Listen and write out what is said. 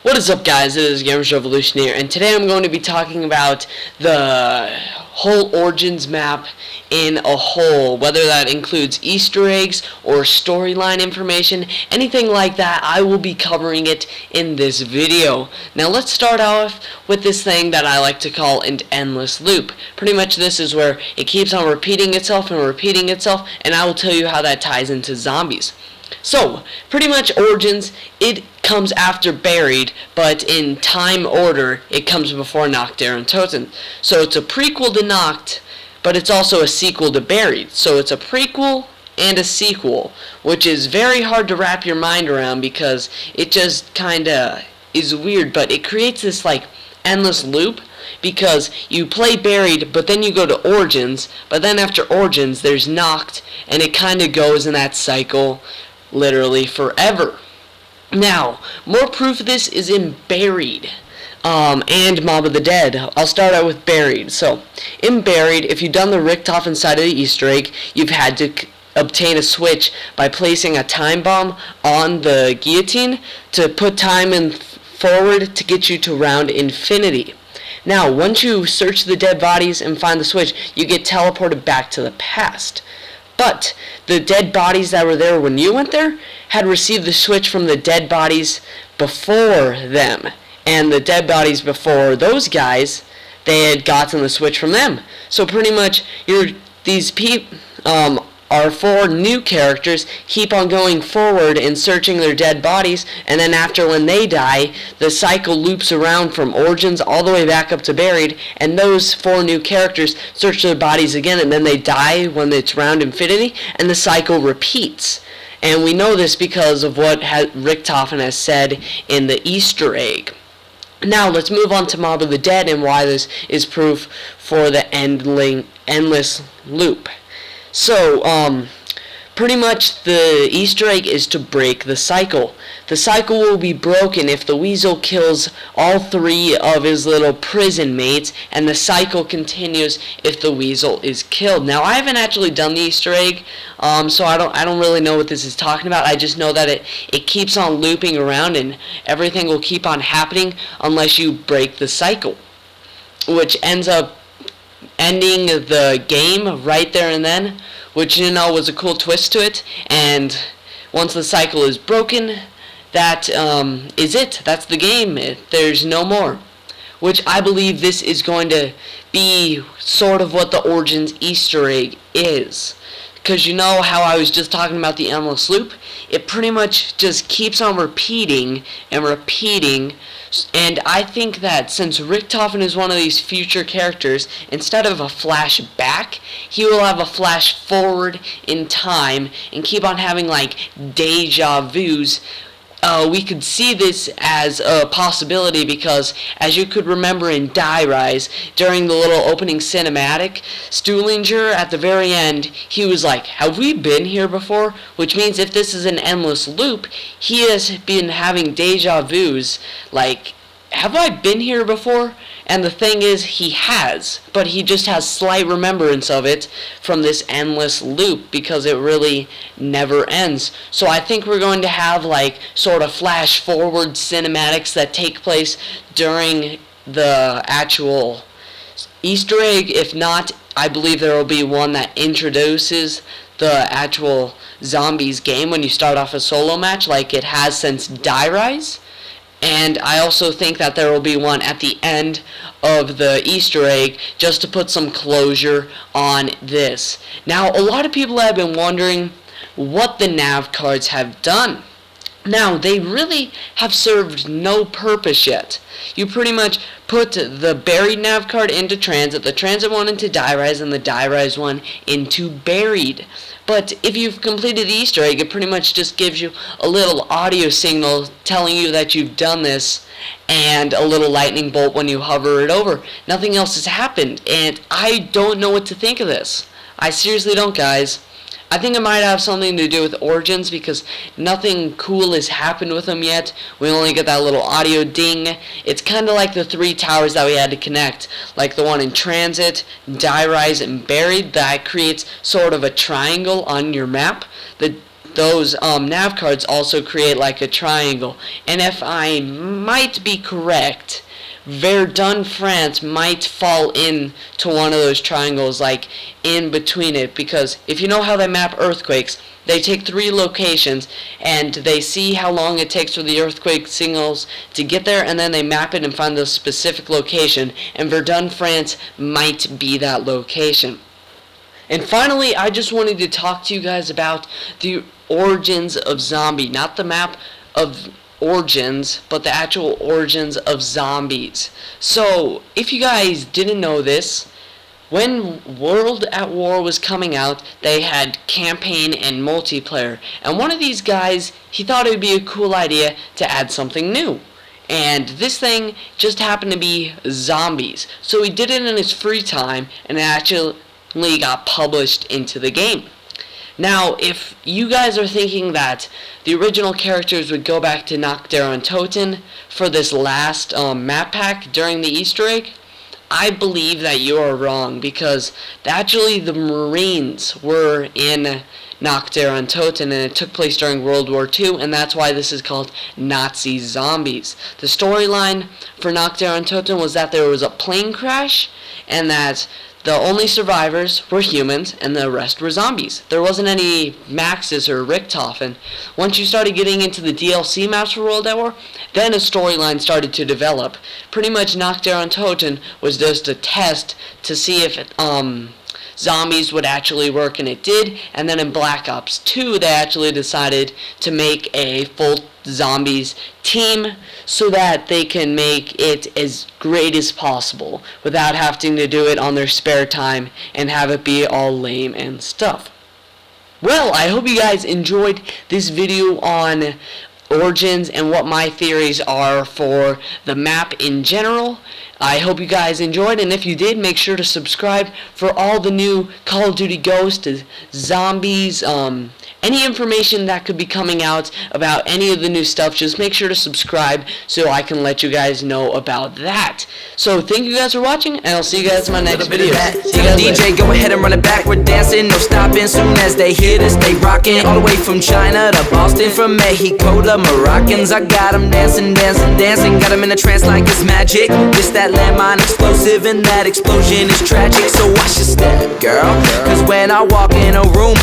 What is up, guys? It is Gamers Revolution here, and today I'm going to be talking about the whole Origins map in a whole, whether that includes Easter eggs or storyline information, anything like that. I will be covering it in this video. Now let's start off with this thing that I like to call an endless loop. Pretty much this is where it keeps on repeating itself and repeating itself, and I will tell you how that ties into zombies. So, pretty much Origins, it comes after Buried, but in time order, it comes before Nacht der Untoten. So it's a prequel to Nacht, but it's also a sequel to Buried. So it's a prequel and a sequel, which is very hard to wrap your mind around because it just kinda is weird, but it creates this like endless loop because you play Buried, but then you go to Origins, but then after Origins there's Nacht, and it kinda goes in that cycle literally forever. Now, more proof of this is in Buried and Mob of the Dead. I'll start out with Buried. So, in Buried, if you've done the Richtofen side of the Easter egg, you've had to obtain a switch by placing a time bomb on the guillotine to put time in forward to get you to round infinity. Now, once you search the dead bodies and find the switch, you get teleported back to the past. But the dead bodies that were there when you went there had received the switch from the dead bodies before them. And the dead bodies before those guys, they had gotten the switch from them. So pretty much these people are four new characters, keep on going forward and searching their dead bodies, and then after when they die, the cycle loops around from Origins all the way back up to Buried, and those four new characters search their bodies again, and then they die when it's round infinity, and the cycle repeats. And we know this because of what Richtofen has said in the Easter egg. Now let's move on to Mob of the Dead and why this is proof for the endless loop. So, pretty much the Easter egg is to break the cycle. The cycle will be broken if the Weasel kills all three of his little prison mates, and the cycle continues if the Weasel is killed. Now, I haven't actually done the Easter egg, so I don't really know what this is talking about. I just know that it keeps on looping around, and everything will keep on happening unless you break the cycle, which ends up ending the game right there and then, which was a cool twist to it. And once the cycle is broken, that is it. That's the game. There's no more. Which I believe this is going to be sort of what the Origins Easter egg is. Because you know how I was just talking about the endless loop? It pretty much just keeps on repeating and repeating. And I think that since Richtofen is one of these future characters, instead of a flashback, he will have a flash forward in time and keep on having like deja vus. We could see this as a possibility because, as you could remember in Die Rise, during the little opening cinematic, Stuhlinger, at the very end, he was like, have we been here before? Which means if this is an endless loop, he has been having deja vus, like, have I been here before? And the thing is, he has, but he just has slight remembrance of it from this endless loop because it really never ends. So I think we're going to have like sort of flash forward cinematics that take place during the actual Easter egg. If not, I believe there will be one that introduces the actual zombies game when you start off a solo match like it has since Die Rise. And I also think that there will be one at the end of the Easter egg just to put some closure on this. Now, a lot of people have been wondering what the nav cards have done. Now, they really have served no purpose yet. You pretty much put the Buried nav card into Transit, the Transit one into Die Rise, and the Die Rise one into Buried. But if you've completed the Easter egg, it pretty much just gives you a little audio signal telling you that you've done this, and a little lightning bolt when you hover it over. Nothing else has happened, and I don't know what to think of this. I seriously don't, guys. I think it might have something to do with Origins because nothing cool has happened with them yet. We only get that little audio ding. It's kind of like the three towers that we had to connect, like the one in Transit, Die Rise, and Buried, that creates sort of a triangle on your map. The those nav cards also create like a triangle. And if I might be correct, Verdun, France might fall into one of those triangles, like in between it, because if you know how they map earthquakes, they take 3 locations and they see how long it takes for the earthquake signals to get there, and then they map it and find the specific location, and Verdun, France might be that location. And finally, I just wanted to talk to you guys about the origins of zombie, not the map of origins, but the actual origins of zombies. So, if you guys didn't know this, when World at War was coming out, they had campaign and multiplayer. And one of these guys, he thought it would be a cool idea to add something new. And this thing just happened to be zombies. So he did it in his free time, and it actually got published into the game. Now, if you guys are thinking that the original characters would go back to Nacht der Untoten for this last map pack during the Easter egg, I believe that you are wrong, because actually the Marines were in Nacht der Untoten, and it took place during World War II, and that's why this is called Nazi Zombies. The storyline for Nacht der Untoten was that there was a plane crash, and that the only survivors were humans, and the rest were zombies. There wasn't any Maxes or Richthofen. Once you started getting into the DLC maps for World at War, then a storyline started to develop. Pretty much Nacht der Untoten was just a test to see if zombies would actually work, and it did. And then in Black Ops 2, they actually decided to make a full zombies team so that they can make it as great as possible without having to do it on their spare time and have it be all lame and stuff. Well, I hope you guys enjoyed this video on Origins and what my theories are for the map in general. I hope you guys enjoyed, and if you did, make sure to subscribe for all the new Call of Duty Ghosts, zombies, any information that could be coming out about any of the new stuff. Just make sure to subscribe so I can let you guys know about that. So thank you guys for watching, and I'll see you guys in my next video. See you guys DJ, later. go ahead and run it back. We're dancing, no stopping. Soon as they hear this, they rocking. All the way from China to Boston, from Mexico to Moroccans. I got them dancing, dancing, dancing. Got them in a trance like it's magic. This that landmine explosive, and that explosion is tragic. So watch your step, girl, cause when I walk in a room,